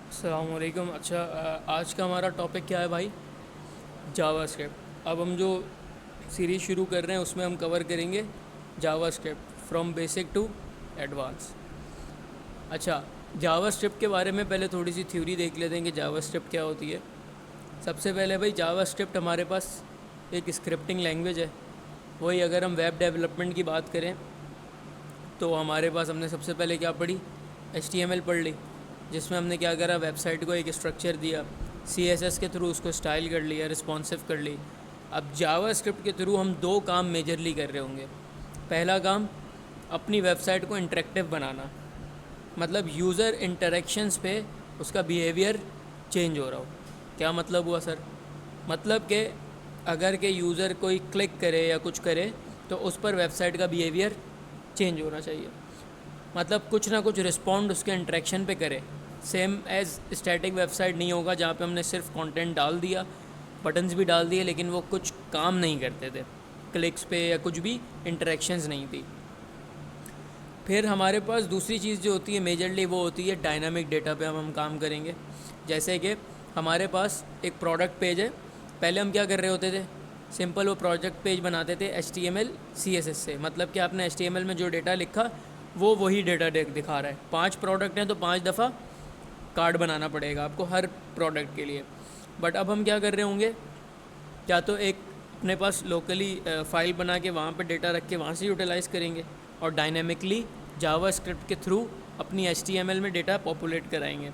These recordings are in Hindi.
अस्सलामुअलैकुम। अच्छा, आज का हमारा टॉपिक क्या है भाई? जावास्क्रिप्ट। अब हम जो सीरीज़ शुरू कर रहे हैं उसमें हम कवर करेंगे JavaScript from basic to advance. अच्छा, जावास्क्रिप्ट के बारे में पहले थोड़ी सी थ्योरी देख लेते हैं कि जावास्क्रिप्ट क्या होती है। सबसे पहले भाई, जावास्क्रिप्ट हमारे पास एक स्क्रिप्टिंग लैंग्वेज है। वही अगर हम वेब डेवलपमेंट की बात करें तो हमारे पास हमने सबसे पहले क्या पढ़ी? HTML पढ़ ली, जिसमें हमने क्या करा, वेबसाइट को एक स्ट्रक्चर दिया, CSS के थ्रू उसको स्टाइल कर लिया, रिस्पॉन्सिव कर ली। अब जावास्क्रिप्ट के थ्रू हम दो काम मेजरली कर रहे होंगे। पहला काम, अपनी वेबसाइट को इंटरेक्टिव बनाना, मतलब यूज़र इंटरेक्शंस पे उसका बिहेवियर चेंज हो रहा हो। क्या मतलब हुआ सर? मतलब कि अगर के यूज़र कोई क्लिक करे या कुछ करे तो उस पर वेबसाइट का बिहेवियर चेंज होना चाहिए। मतलब कुछ ना कुछ रिस्पॉन्ड उसके इंटरेक्शन पे करे। सेम एज स्टैटिक वेबसाइट नहीं होगा जहाँ पे हमने सिर्फ कंटेंट डाल दिया, बटन्स भी डाल दिए, लेकिन वो कुछ काम नहीं करते थे, क्लिक्स पे या कुछ भी इंटरेक्शंस नहीं थी। फिर हमारे पास दूसरी चीज़ जो होती है मेजरली, वो होती है डायनामिक डेटा पे हम काम करेंगे। जैसे कि हमारे पास एक प्रोडक्ट पेज है। पहले हम क्या कर रहे होते थे? सिंपल वो प्रोजेक्ट पेज बनाते थे HTML CSS से। मतलब कि आपने HTML में जो डेटा लिखा वो वही डेटा दिखा रहा है। 5 प्रोडक्ट हैं तो 5 दफ़ा कार्ड बनाना पड़ेगा आपको हर प्रोडक्ट के लिए। बट अब हम क्या कर रहे होंगे, या तो एक अपने पास लोकली फ़ाइल बना के वहाँ पे डेटा रख के वहाँ से यूटिलाइज़ करेंगे, और डायनेमिकली जावास्क्रिप्ट के थ्रू अपनी HTML में डेटा पॉपुलेट कराएंगे,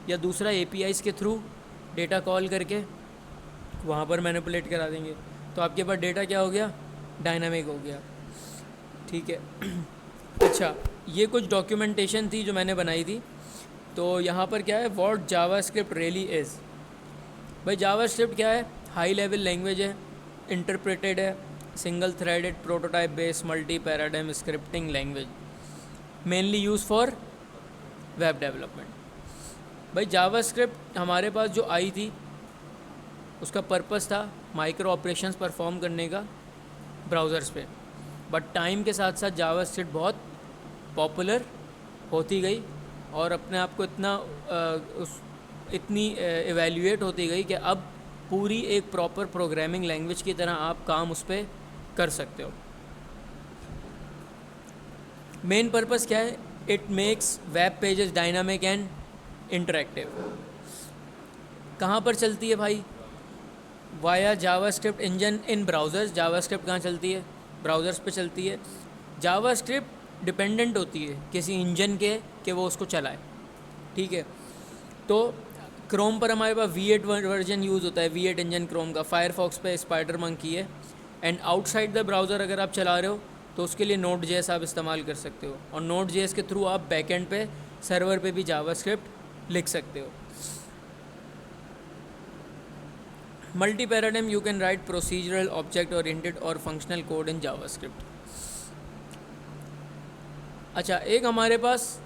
या दूसरा APIs के थ्रू डेटा कॉल करके वहाँ पर मैनिपुलेट करा देंगे। तो आपके पास डेटा क्या हो गया? डायनामिक हो गया। ठीक है। अच्छा, ये कुछ डॉक्यूमेंटेशन थी जो मैंने बनाई थी। तो यहाँ पर क्या है, व्हाट जावास्क्रिप्ट रियली इज़। भाई जावास्क्रिप्ट क्या है? हाई लेवल लैंग्वेज है, इंटरप्रेटेड है, single threaded prototype based multi paradigm scripting language, mainly use for web development. भाई जावास्क्रिप्ट हमारे पास जो आई थी उसका पर्पस था माइक्रो ऑपरेशंस परफॉर्म करने का ब्राउज़र्स पे। बट टाइम के साथ साथ जावास्क्रिप्ट बहुत पॉपुलर होती गई और अपने आप को इतनी एवेल्यूएट होती गई कि अब पूरी एक प्रॉपर प्रोग्रामिंग लैंग्वेज की तरह आप काम उस पर कर सकते हो। मेन पर्पस क्या है? It makes web pages dynamic and interactive. कहाँ पर चलती है भाई? वाया जावास्क्रिप्ट इंजन इन ब्राउज़र्स। जावास्क्रिप्ट कहाँ चलती है? ब्राउज़र्स पे चलती है। जावास्क्रिप्ट डिपेंडेंट होती है किसी इंजन के कि वो उसको चलाए। ठीक है। तो क्रोम पर हमारे पास V8 वर्जन यूज़ होता है, V8 इंजन क्रोम का। फायरफॉक्स पे स्पाइडर मंकी है। एंड आउटसाइड द ब्राउज़र अगर आप चला रहे हो तो उसके लिए Node.js आप इस्तेमाल कर सकते हो, और Node.js के थ्रू आप बैकएंड पे सर्वर पे भी जावास्क्रिप्ट लिख सकते हो। Multi paradigm, you can write procedural, object oriented और फंक्शनल कोड इन जावास्क्रिप्ट। अच्छा, एक हमारे पास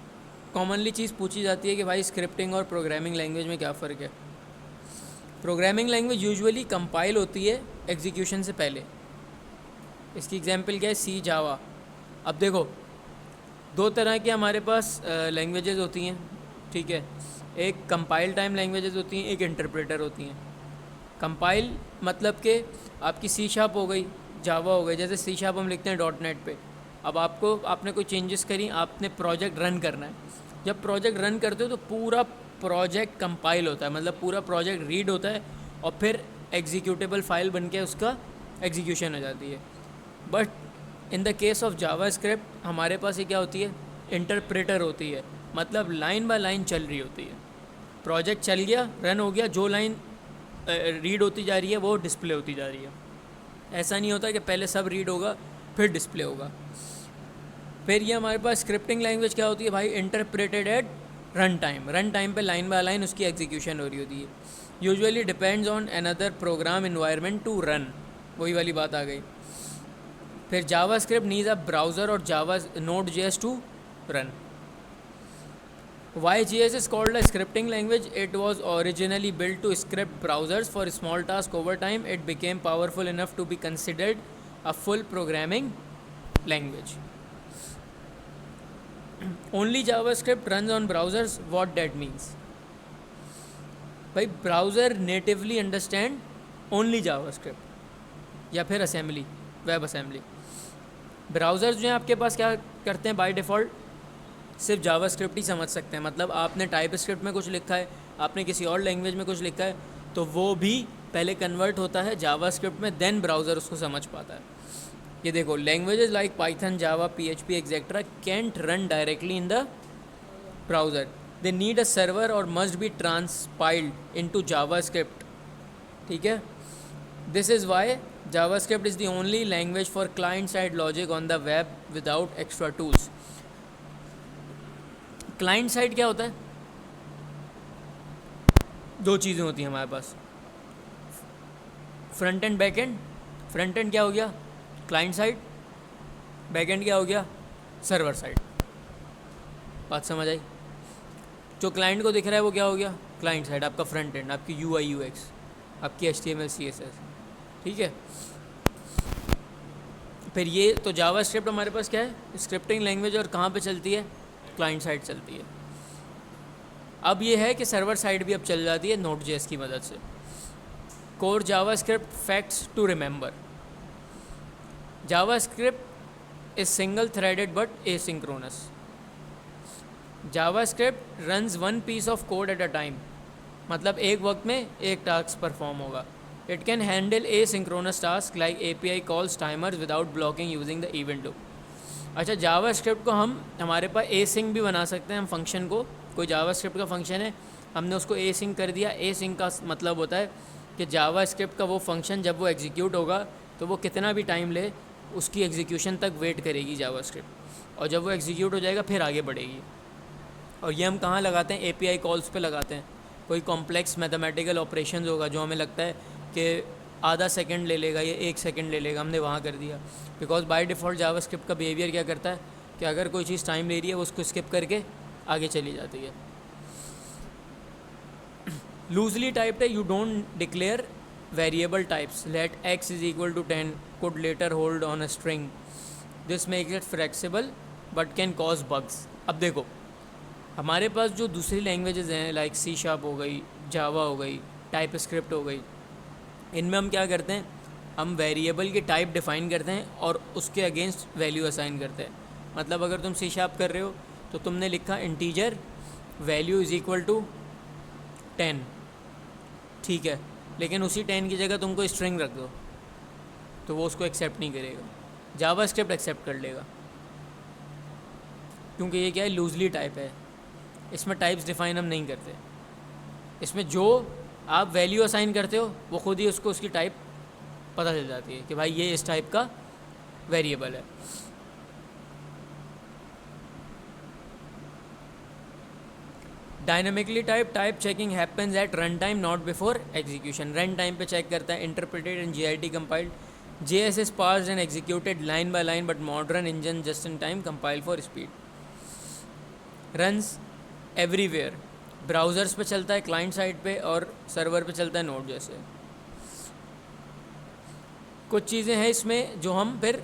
कॉमनली चीज़ पूछी जाती है कि भाई स्क्रिप्टिंग और प्रोग्रामिंग लैंग्वेज में क्या फ़र्क है। प्रोग्रामिंग लैंग्वेज यूजुअली कंपाइल होती है एग्जीक्यूशन से पहले। इसकी एग्जांपल क्या है? सी, जावा। अब देखो, दो तरह के हमारे पास लैंग्वेजेस होती हैं। ठीक है। एक कंपाइल टाइम लैंग्वेजेस होती हैं, एक इंटरप्रेटर होती हैं। कंपाइल मतलब कि आपकी सी शार्प हो गई, जावा हो गई। जैसे सी शार्प हम लिखते हैं .NET पे। अब आपने कोई चेंजेस करी, आपने प्रोजेक्ट रन करना है। जब प्रोजेक्ट रन करते हो तो पूरा प्रोजेक्ट कंपाइल होता है, मतलब पूरा प्रोजेक्ट रीड होता है और फिर एग्जीक्यूटेबल फाइल बन के उसका एग्जीक्यूशन हो जाती है। But in the case of JavaScript हमारे पास ये क्या होती है? इंटरप्रेटर होती है। मतलब लाइन बाय लाइन चल रही होती है। प्रोजेक्ट चल गया, रन हो गया, जो लाइन रीड होती जा रही है वो डिस्प्ले होती जा रही है। ऐसा नहीं होता कि पहले सब रीड होगा फिर डिस्प्ले होगा। फिर ये हमारे पास स्क्रिप्टिंग लैंग्वेज क्या होती है भाई? Interpreted at run time. Run time पे लाइन बाय लाइन उसकी एग्जीक्यूशन हो रही होती है। Usually depends on another program environment to run. वही वाली बात आ गई। फिर जावास्क्रिप्ट नीड्स अ ब्राउज़र और Java Node.js to run. Why JS is called a scripting language? It was originally built to script browsers for small tasks. Over time, it became powerful enough to be considered a full programming language. Only JavaScript runs on browsers. What that means? भाई browser natively understand only JavaScript या फिर असेंबली, वेब असेंबली। ब्राउज़र जो हैं आपके पास क्या करते हैं, बाय डिफ़ॉल्ट सिर्फ जावास्क्रिप्ट ही समझ सकते हैं। मतलब आपने टाइप स्क्रिप्ट में कुछ लिखा है, आपने किसी और लैंग्वेज में कुछ लिखा है, तो वो भी पहले कन्वर्ट होता है जावास्क्रिप्ट में, देन ब्राउज़र उसको समझ पाता है। ये देखो, languages like Python, Java, PHP etcetera can't run directly in the browser. They need a server or must be transpiled into JavaScript. ठीक है, this is why JavaScript is the only language for client-side logic on the web without extra tools. Client side क्या होता है? दो चीज़ें होती हैं हमारे पास, front end back end. Front end क्या हो गया, क्लाइंट साइड। बैक एंड क्या हो गया, सर्वर साइड। बात समझ आई? जो क्लाइंट को दिख रहा है वो क्या हो गया, क्लाइंट साइड, आपका फ्रंट एंड, आपकी UI UX, आपकी HTML CSS। ठीक है, फिर ये तो जावास्क्रिप्ट हमारे पास क्या है, स्क्रिप्टिंग लैंग्वेज, और कहाँ पे चलती है, क्लाइंट साइड चलती है। अब ये है कि सर्वर साइड भी अब चल जाती है Node.js की मदद से। Core JavaScript facts to remember. JavaScript is single threaded but asynchronous. JavaScript runs one piece of code at a time, मतलब एक वक्त में एक टास्क परफॉर्म होगा। It can handle asynchronous task like API calls, timers without blocking using the event loop. अच्छा, जावास्क्रिप्ट को हम हमारे पास एसिंक भी बना सकते हैं। हम फंक्शन को, कोई जावास्क्रिप्ट का फंक्शन है, हमने उसको एसिंक कर दिया। एसिंक का मतलब होता है कि जावास्क्रिप्ट का वो फंक्शन जब वो एग्जीक्यूट होगा तो वो कितना भी टाइम ले, उसकी एग्जीक्यूशन तक वेट करेगी जावास्क्रिप्ट, और जब वो एग्जीक्यूट हो जाएगा फिर आगे बढ़ेगी। और ये हम कहाँ लगाते हैं, API कॉल्स पे लगाते हैं। कोई कॉम्प्लेक्स मैथमेटिकल ऑपरेशन होगा जो हमें लगता है कि आधा सेकंड ले लेगा या 1 सेकंड ले लेगा, हमने वहाँ कर दिया। बिकॉज बाय डिफ़ॉल्ट जावास्क्रिप्ट का बिहेवियर क्या करता है कि अगर कोई चीज़ टाइम ले रही है वो उसको स्किप करके आगे चली जाती है। लूजली टाइप्ड है, you don't declare variable types. Let x is equal to 10 could later hold on a string. This makes it flexible but can cause bugs. अब देखो, हमारे पास जो दूसरी लैंग्वेजेस हैं लाइक C# हो गई, जावा हो गई, टाइप स्क्रिप्ट हो गई, इनमें हम क्या करते हैं, हम वेरिएबल की टाइप डिफ़ाइन करते हैं और उसके अगेंस्ट वैल्यू असाइन करते हैं। मतलब अगर तुम C# कर रहे हो तो तुमने लिखा integer value is equal to 10, ठीक है, लेकिन उसी 10 की जगह तुमको स्ट्रिंग रख दो तो वो उसको एक्सेप्ट नहीं करेगा। जावास्क्रिप्ट एक्सेप्ट कर लेगा, क्योंकि ये क्या है, लूजली टाइप है। इसमें टाइप्स डिफ़ाइन हम नहीं करते। इसमें जो आप वैल्यू असाइन करते हो वो खुद ही उसको उसकी टाइप पता चल जाती है कि भाई ये इस टाइप का वेरिएबल है। Dynamically type checking happens at run time not before execution. Run time पे चेक करता है, interpreted and GIT compiled. JS is parsed and executed line by line, but modern engine just in time compile for speed. Runs everywhere. Browsers पे चलता है, क्लाइंट साइड पे, और सर्वर पे चलता है नोड जैसे। कुछ चीज़ें हैं इसमें जो हम फिर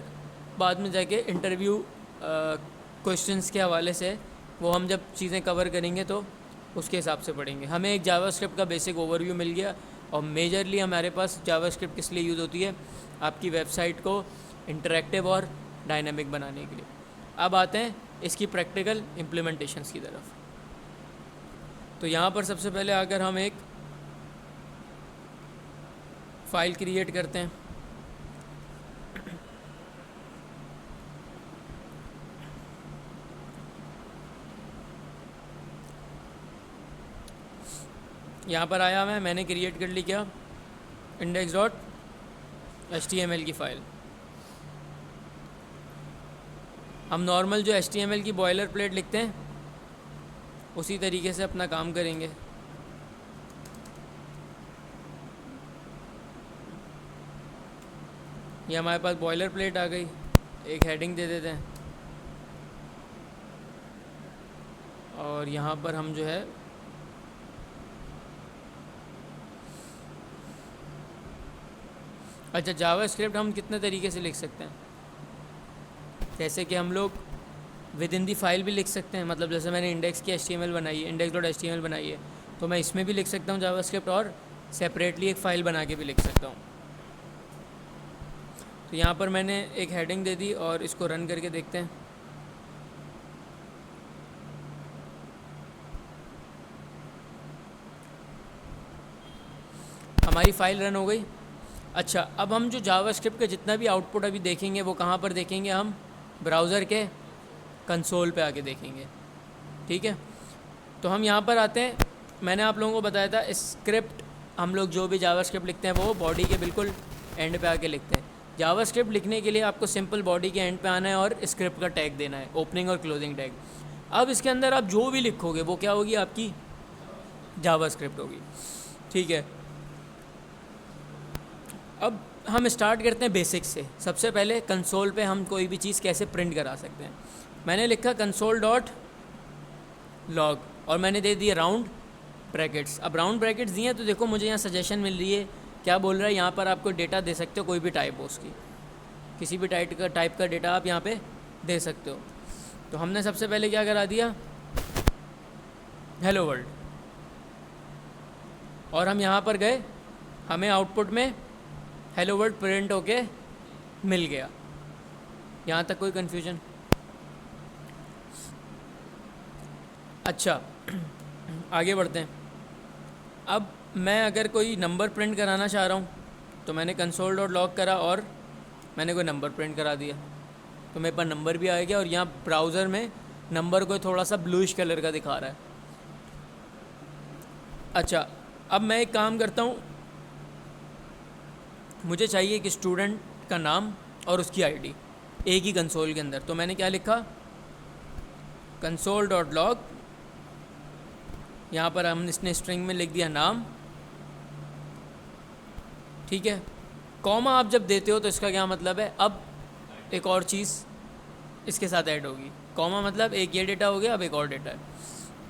बाद में जाके इंटरव्यू क्वेश्चंस के हवाले से, वो हम जब चीज़ें कवर करेंगे तो उसके हिसाब से पढ़ेंगे। हमें एक जावास्क्रिप्ट का बेसिक ओवरव्यू मिल गया, और मेजरली हमारे पास जावास्क्रिप्ट किस लिए यूज़ होती है, आपकी वेबसाइट को इंटरैक्टिव और डायनामिक बनाने के लिए। अब आते हैं इसकी प्रैक्टिकल इम्प्लीमेंटेशंस की तरफ। तो यहाँ पर सबसे पहले अगर हम एक फ़ाइल क्रिएट करते हैं, यहाँ पर आया मैंने क्रिएट कर ली क्या, index.html की फ़ाइल। हम नॉर्मल जो HTML की बॉयलर प्लेट लिखते हैं उसी तरीके से अपना काम करेंगे। ये हमारे पास बॉयलर प्लेट आ गई, एक हेडिंग दे देते हैं, और यहाँ पर हम जो है अच्छा, जावास्क्रिप्ट हम कितने तरीके से लिख सकते हैं, जैसे कि हम लोग विद इन दी फाइल भी लिख सकते हैं। मतलब जैसे मैंने इंडेक्स की HTML बनाई है, index.html बनाई है, तो मैं इसमें भी लिख सकता हूँ जावास्क्रिप्ट और सेपरेटली एक फ़ाइल बना के भी लिख सकता हूँ। तो यहाँ पर मैंने एक हेडिंग दे दी और इसको रन करके देखते हैं। हमारी फ़ाइल रन हो गई। अच्छा, अब हम जो जावास्क्रिप्ट का जितना भी आउटपुट अभी देखेंगे वो कहाँ पर देखेंगे, हम ब्राउज़र के कंसोल पे आके देखेंगे। ठीक है, तो हम यहाँ पर आते हैं। मैंने आप लोगों को बताया था स्क्रिप्ट, हम लोग जो भी जावास्क्रिप्ट लिखते हैं वो बॉडी के बिल्कुल एंड पे आके लिखते हैं। जावास्क्रिप्ट लिखने के लिए आपको सिंपल बॉडी के एंड पे आना है और स्क्रिप्ट का टैग देना है, ओपनिंग और क्लोजिंग टैग। अब इसके अंदर आप जो भी लिखोगे वो क्या होगी, आपकी जावास्क्रिप्ट होगी। ठीक है, अब हम स्टार्ट करते हैं बेसिक्स से। सबसे पहले कंसोल पे हम कोई भी चीज़ कैसे प्रिंट करा सकते हैं। मैंने लिखा कंसोल डॉट लॉग और मैंने दे दिया राउंड ब्रैकेट्स। अब राउंड ब्रैकेट्स दिए तो देखो मुझे यहाँ सजेशन मिल रही है, क्या बोल रहा है, यहाँ पर आपको डेटा दे सकते हो, कोई भी टाइप हो उसकी, किसी भी टाइप का डेटा आप यहाँ पे दे सकते हो। तो हमने सबसे पहले क्या करा दिया, हेलो वर्ल्ड, और हम यहाँ पर गए, हमें आउटपुट में हेलो वर्ल्ड प्रिंट होके मिल गया। यहाँ तक कोई कन्फ्यूजन? अच्छा, आगे बढ़ते हैं। अब मैं अगर कोई नंबर प्रिंट कराना चाह रहा हूँ तो मैंने कंसोल डॉट लॉग करा और मैंने कोई नंबर प्रिंट करा दिया, तो मेरे पास नंबर भी आ गया और यहाँ ब्राउज़र में नंबर को थोड़ा सा ब्लूइश कलर का दिखा रहा है। अच्छा, अब मैं एक काम करता हूँ, मुझे चाहिए कि स्टूडेंट का नाम और उसकी आईडी एक ही कंसोल के अंदर। तो मैंने क्या लिखा, कंसोल डॉट लॉग, यहाँ पर हम इसने स्ट्रिंग में लिख दिया नाम। ठीक है, कॉमा आप जब देते हो तो इसका क्या मतलब है, अब एक और चीज़ इसके साथ ऐड होगी। कॉमा मतलब एक ये डेटा हो गया, अब एक और डेटा है।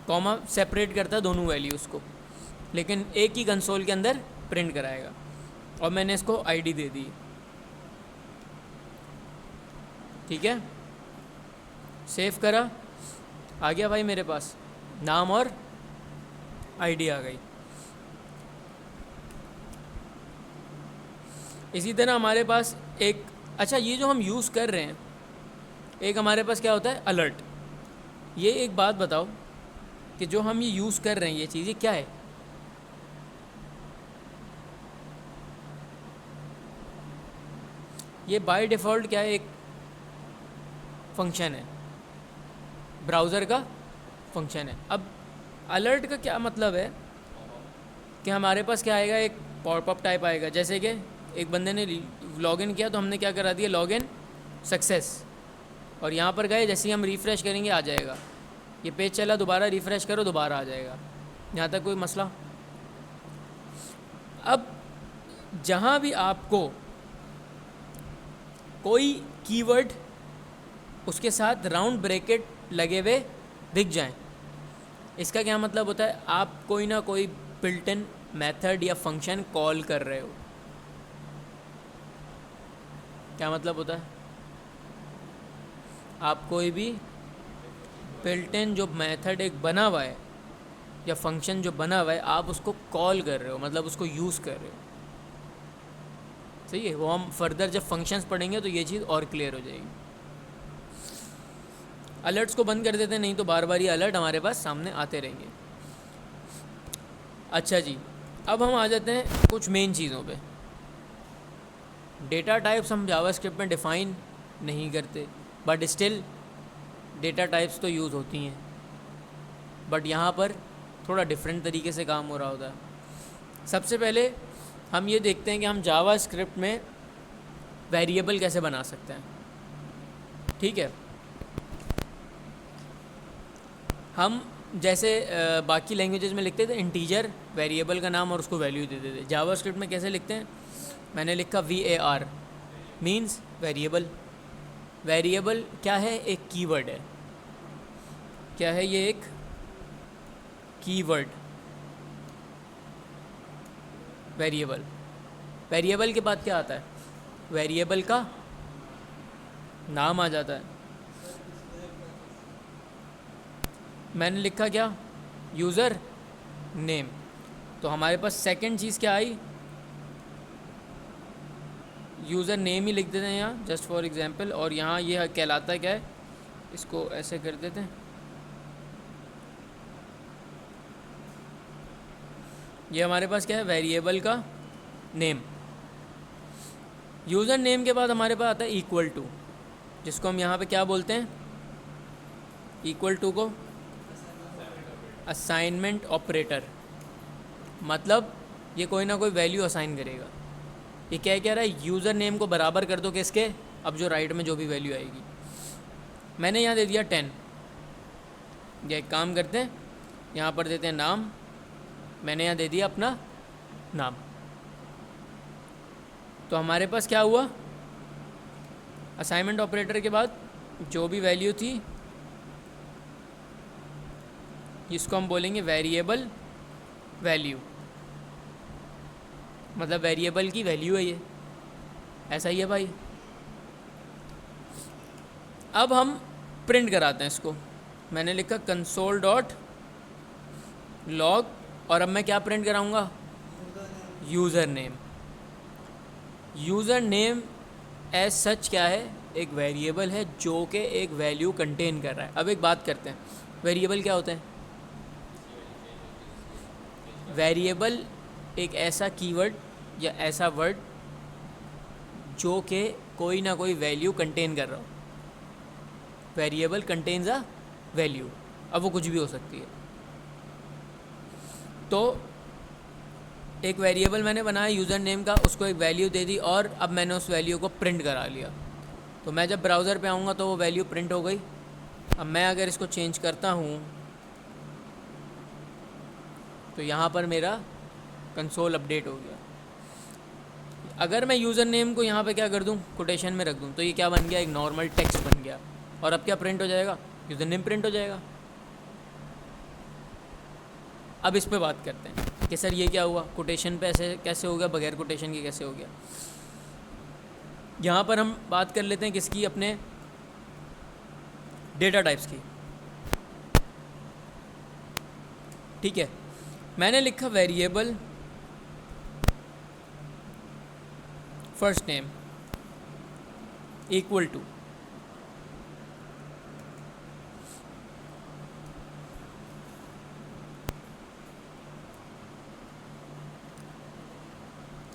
कॉमा सेपरेट करता है दोनों वैल्यूज़ को, लेकिन एक ही कंसोल के अंदर प्रिंट कराएगा। और मैंने इसको आईडी दे दी। ठीक है, सेव करा, आ गया भाई मेरे पास नाम और आईडी आ गई। इसी तरह हमारे पास एक, अच्छा ये जो हम यूज़ कर रहे हैं, एक हमारे पास क्या होता है, अलर्ट। ये एक बात बताओ कि जो हम ये यूज़ कर रहे हैं ये चीज़, ये क्या है? ये बाय डिफ़ॉल्ट क्या है, एक फंक्शन है, ब्राउज़र का फंक्शन है। अब अलर्ट का क्या मतलब है कि हमारे पास क्या आएगा, एक पॉपअप टाइप आएगा। जैसे कि एक बंदे ने लॉगिन किया तो हमने क्या करा दिया, लॉगिन सक्सेस, और यहाँ पर गए, जैसे ही हम रिफ़्रेश करेंगे आ जाएगा, ये पेज चला, दोबारा रिफ़्रेश करो दोबारा आ जाएगा। यहाँ तक कोई मसला? अब जहाँ भी आपको कोई कीवर्ड उसके साथ राउंड ब्रैकेट लगे हुए दिख जाएं, इसका क्या मतलब होता है, आप कोई ना कोई बिल्ट इन मेथड या फंक्शन कॉल कर रहे हो। क्या मतलब होता है, आप कोई भी बिल्ट इन जो मेथड एक बना हुआ है या फंक्शन जो बना हुआ है, आप उसको कॉल कर रहे हो, मतलब उसको यूज़ कर रहे हो। सही है, वो हम फर्दर जब फंक्शंस पढ़ेंगे तो ये चीज़ और क्लियर हो जाएगी। अलर्ट्स को बंद कर देते हैं, नहीं तो बार बार ये अलर्ट हमारे पास सामने आते रहेंगे। अच्छा जी, अब हम आ जाते हैं कुछ मेन चीज़ों पे। डेटा टाइप्स हम जावास्क्रिप्ट में डिफ़ाइन नहीं करते, बट स्टिल डेटा टाइप्स तो यूज़ होती हैं, बट यहाँ पर थोड़ा डिफरेंट तरीके से काम हो रहा होता है। सबसे पहले हम ये देखते हैं कि हम जावास्क्रिप्ट में वेरिएबल कैसे बना सकते हैं। ठीक है, हम जैसे बाकी लैंग्वेजेस में लिखते थे इंटीजर वेरिएबल का नाम और उसको वैल्यू देते थे, जावास्क्रिप्ट में कैसे लिखते हैं, मैंने लिखा VAR मीन्स वेरिएबल। वेरिएबल क्या है, एक कीवर्ड है। क्या है ये, एक कीवर्ड, वेरिएबल। वेरिएबल के बाद क्या आता है, वेरिएबल का नाम आ जाता है। मैंने लिखा क्या, यूज़र नेम। तो हमारे पास सेकंड चीज़ क्या आई, यूज़र नेम ही लिख देते हैं यहाँ जस्ट फॉर एग्जांपल, और यहाँ ये कहलाता है क्या है, इसको ऐसे कर देते हैं, ये हमारे पास क्या है, वेरिएबल का नेम। यूज़र नेम के बाद हमारे पास आता है इक्वल टू, जिसको हम यहाँ पे क्या बोलते हैं, इक्वल टू को असाइनमेंट ऑपरेटर, मतलब ये कोई ना कोई वैल्यू असाइन करेगा। ये क्या कह रहा है, यूज़र नेम को बराबर कर दो किसके, अब जो राइट में जो भी वैल्यू आएगी। मैंने यहाँ दे दिया 10, ये एक काम करते हैं, यहाँ पर देते हैं नाम, मैंने यहाँ दे दिया अपना नाम। तो हमारे पास क्या हुआ, असाइनमेंट ऑपरेटर के बाद जो भी वैल्यू थी इसको हम बोलेंगे वेरिएबल वैल्यू, मतलब वेरिएबल की वैल्यू है ये, ऐसा ही है भाई। अब हम प्रिंट कराते हैं इसको, मैंने लिखा कंसोल डॉट लॉग, और अब मैं क्या प्रिंट कराऊंगा, user name. User name as such क्या है, एक वेरिएबल है जो कि एक वैल्यू कंटेन कर रहा है। अब एक बात करते हैं, वेरिएबल क्या होता है, वेरिएबल एक ऐसा कीवर्ड या ऐसा वर्ड जो कि कोई ना कोई वैल्यू कंटेन कर रहा हो। वेरिएबल कंटेन्स अ वैल्यू, अब वो कुछ भी हो सकती है। तो एक वेरिएबल मैंने बनाया यूज़र नेम का, उसको एक वैल्यू दे दी, और अब मैंने उस वैल्यू को प्रिंट करा लिया। तो मैं जब ब्राउज़र पे आऊँगा तो वो वैल्यू प्रिंट हो गई। अब मैं अगर इसको चेंज करता हूँ तो यहाँ पर मेरा कंसोल अपडेट हो गया। अगर मैं यूज़र नेम को यहाँ पे क्या कर दूँ, कोटेशन में रख दूँ, तो ये क्या बन गया, एक नॉर्मल टेक्स्ट बन गया। और अब क्या प्रिंट हो जाएगा, यूज़र नेम प्रिंट हो जाएगा। अब इस पे बात करते हैं कि सर ये क्या हुआ, कोटेशन पे ऐसे कैसे हो गया, बगैर कोटेशन के कैसे हो गया। यहाँ पर हम बात कर लेते हैं किसकी, अपने डेटा टाइप्स की। ठीक है, मैंने लिखा variable first name equal to,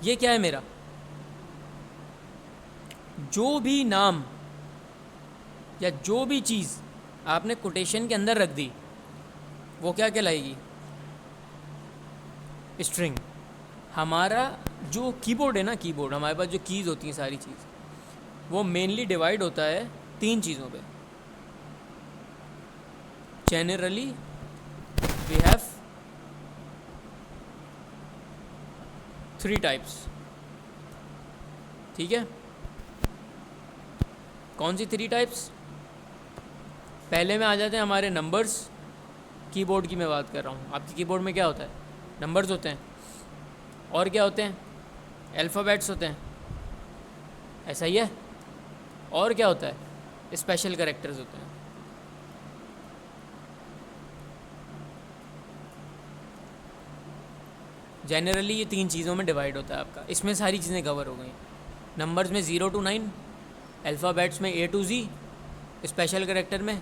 ये क्या है मेरा, जो भी नाम या जो भी चीज़ आपने कोटेशन के अंदर रख दी वो क्या कहलाएगी, स्ट्रिंग। हमारा जो कीबोर्ड है ना, कीबोर्ड हमारे पास जो कीज़ होती हैं सारी चीज़, वो मेनली डिवाइड होता है 3 चीज़ों पे। Generally we have 3 types. ठीक है, कौन सी 3 टाइप्स, पहले में आ जाते हैं हमारे नंबर्स। कीबोर्ड की मैं बात कर रहा हूँ, आपकी कीबोर्ड में क्या होता है, नंबर्स होते हैं, और क्या होते हैं, अल्फ़ाबेट्स होते हैं, ऐसा ही है। और क्या होता है, स्पेशल कैरेक्टर्स होते हैं। जनरली ये 3 चीज़ों में डिवाइड होता है आपका, इसमें सारी चीज़ें कवर हो गई। नंबर्स में 0 to 9, अल्फ़ाबेट्स में A to Z, special character में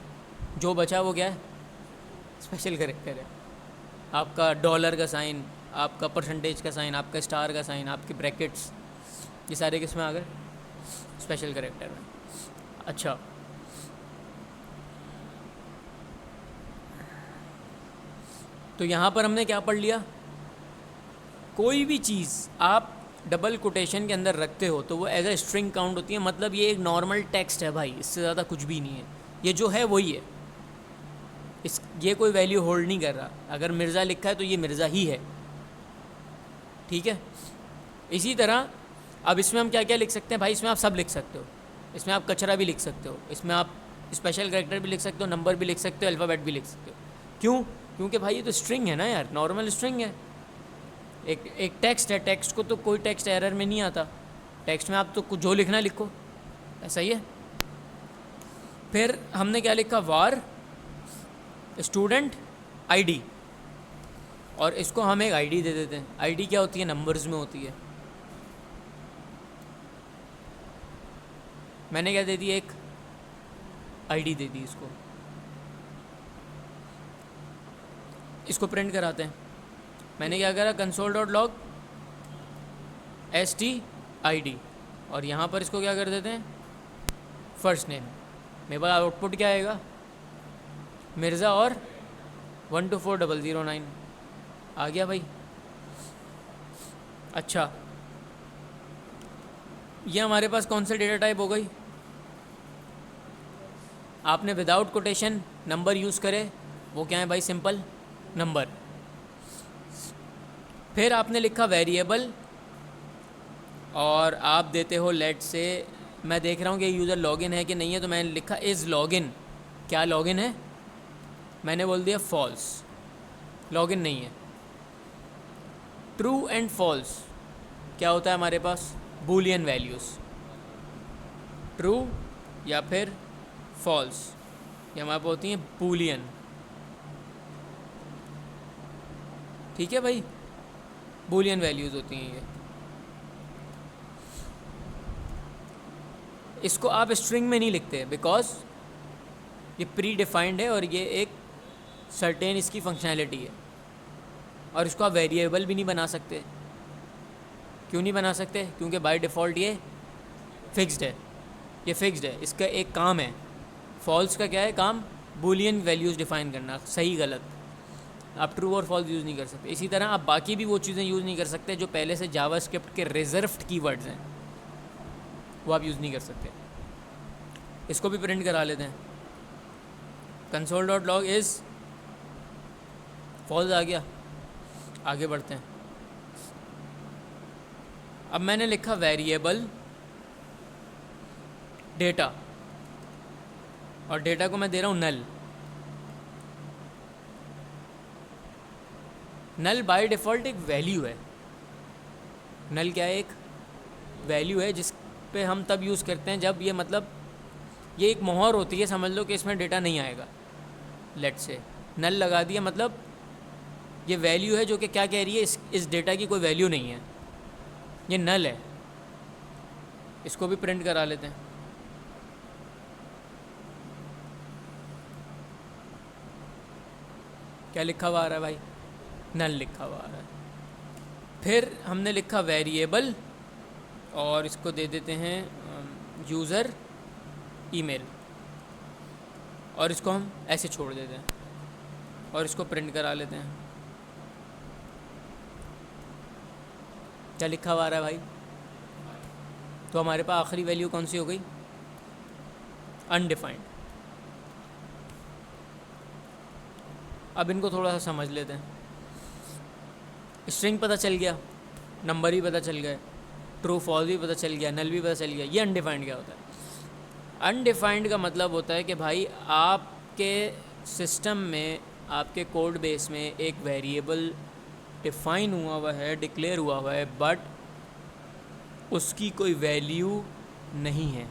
जो बचा वो क्या है, स्पेशल कैरेक्टर है। आपका डॉलर का साइन, आपका परसेंटेज का साइन, आपका स्टार का साइन, आपके ब्रैकेट्स, ये सारे किस में आ गए, स्पेशल कैरेक्टर में। अच्छा, तो यहाँ पर हमने क्या पढ़ लिया, कोई भी चीज़ आप डबल कोटेशन के अंदर रखते हो तो वो एज ए स्ट्रिंग काउंट होती है। मतलब ये एक नॉर्मल टेक्स्ट है भाई, इससे ज़्यादा कुछ भी नहीं है, ये जो है वही है, ये कोई वैल्यू होल्ड नहीं कर रहा। अगर मिर्ज़ा लिखा है तो ये मिर्ज़ा ही है। ठीक है, इसी तरह अब इसमें हम क्या क्या लिख सकते हैं भाई, इसमें आप सब लिख सकते हो, इसमें आप कचरा भी लिख सकते हो, इसमें आप स्पेशल कैरेक्टर भी लिख सकते हो, नंबर भी लिख सकते हो, अल्फ़ाबेट भी लिख सकते हो। क्यों, क्योंकि भाई ये तो स्ट्रिंग है ना यार, नॉर्मल स्ट्रिंग है, एक टेक्स्ट है, टेक्स्ट को तो कोई टेक्स्ट एरर में नहीं आता, टेक्स्ट में आप तो कुछ जो लिखना लिखो, ऐसा ही है। फिर हमने क्या लिखा, वार स्टूडेंट आईडी, और इसको हम एक आईडी दे देते हैं। आईडी क्या होती है? नंबर्स में होती है। मैंने क्या दे दी? एक आईडी दे दी इसको। इसको प्रिंट कराते हैं। मैंने क्या करा? कंसोल डॉट लॉग STID, और यहाँ पर इसको क्या कर देते हैं? First name. मेरे पास आउटपुट क्या आएगा? मिर्ज़ा और 124009 आ गया भाई। अच्छा, ये हमारे पास कौन सा डेटा टाइप हो गई? आपने विदाउट कोटेशन नंबर यूज़ करे, वो क्या है भाई? Simple number. फिर आपने लिखा वेरिएबल, और आप देते हो लेट से, मैं देख रहा हूँ कि यूज़र लॉगिन है कि नहीं है, तो मैंने लिखा इज़ लॉगिन। क्या लॉगिन है? मैंने बोल दिया फॉल्स, लॉगिन नहीं है। ट्रू एंड फॉल्स क्या होता है हमारे पास? बूलियन वैल्यूज़, ट्रू या फिर फॉल्स, ये हमारे पास होती हैं बूलियन। ठीक है भाई, बूलियन वैल्यूज़ होती हैं ये। इसको आप स्ट्रिंग में नहीं लिखते बिकॉज ये प्री डिफाइंड है और ये एक सर्टेन इसकी फंक्शनैलिटी है, और इसको आप वेरिएबल भी नहीं बना सकते। क्यों नहीं बना सकते? क्योंकि बाय डिफ़ॉल्ट ये फिक्स्ड है, ये फिक्स्ड है। इसका एक काम है, फॉल्स का क्या है काम? बूलियन वैल्यूज़ डिफ़ाइन करना, सही गलत। आप ट्रू और फॉल्स यूज़ नहीं कर सकते। इसी तरह आप बाकी भी वो चीज़ें यूज़ नहीं कर सकते जो पहले से जावास्क्रिप्ट के रिजर्व्ड कीवर्ड्स हैं, वो आप यूज़ नहीं कर सकते। इसको भी प्रिंट करा लेते हैं। Console dot log is false आ गया। आगे बढ़ते हैं। अब मैंने लिखा वेरिएबल डेटा, और डेटा को मैं दे रहा हूँ नल। नल बाय डिफ़ॉल्ट एक वैल्यू है। नल क्या है? एक वैल्यू है जिस पे हम तब यूज़ करते हैं जब ये, मतलब ये एक मोहर होती है, समझ लो कि इसमें डेटा नहीं आएगा। लेट से नल लगा दिया, मतलब ये वैल्यू है जो कि क्या कह रही है? इस डेटा की कोई वैल्यू नहीं है, ये नल है। इसको भी प्रिंट करा लेते हैं। क्या लिखा हुआ आ रहा है भाई? नल लिखा हुआ आ रहा है। फिर हमने लिखा वेरिएबल, और इसको दे देते हैं यूज़र ईमेल, और इसको हम ऐसे छोड़ देते हैं, और इसको प्रिंट करा लेते हैं। क्या लिखा हुआ आ रहा है भाई? तो हमारे पास आखिरी वैल्यू कौन सी हो गई? अनडिफाइंड। अब इनको थोड़ा सा समझ लेते हैं। स्ट्रिंग पता चल गया, नंबर भी पता चल गया, ट्रू फॉल्स भी पता चल गया, नल भी पता चल गया। ये अनडिफाइंड क्या होता है? अनडिफाइंड का मतलब होता है कि भाई आपके सिस्टम में, आपके कोड बेस में एक वेरिएबल डिफ़ाइन हुआ है, डिक्लेयर हुआ है, बट उसकी कोई वैल्यू नहीं है।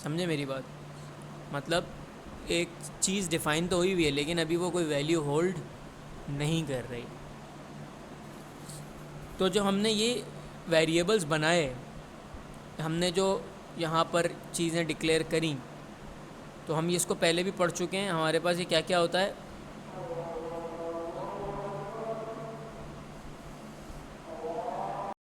समझे मेरी बात? मतलब एक चीज़ डिफ़ाइन तो हुई हुई है, लेकिन अभी वो कोई वैल्यू होल्ड नहीं कर रही। तो जो हमने ये वेरिएबल्स बनाए, हमने जो यहाँ पर चीज़ें डिक्लेयर करी, तो हम ये इसको पहले भी पढ़ चुके हैं। हमारे पास ये क्या क्या होता है?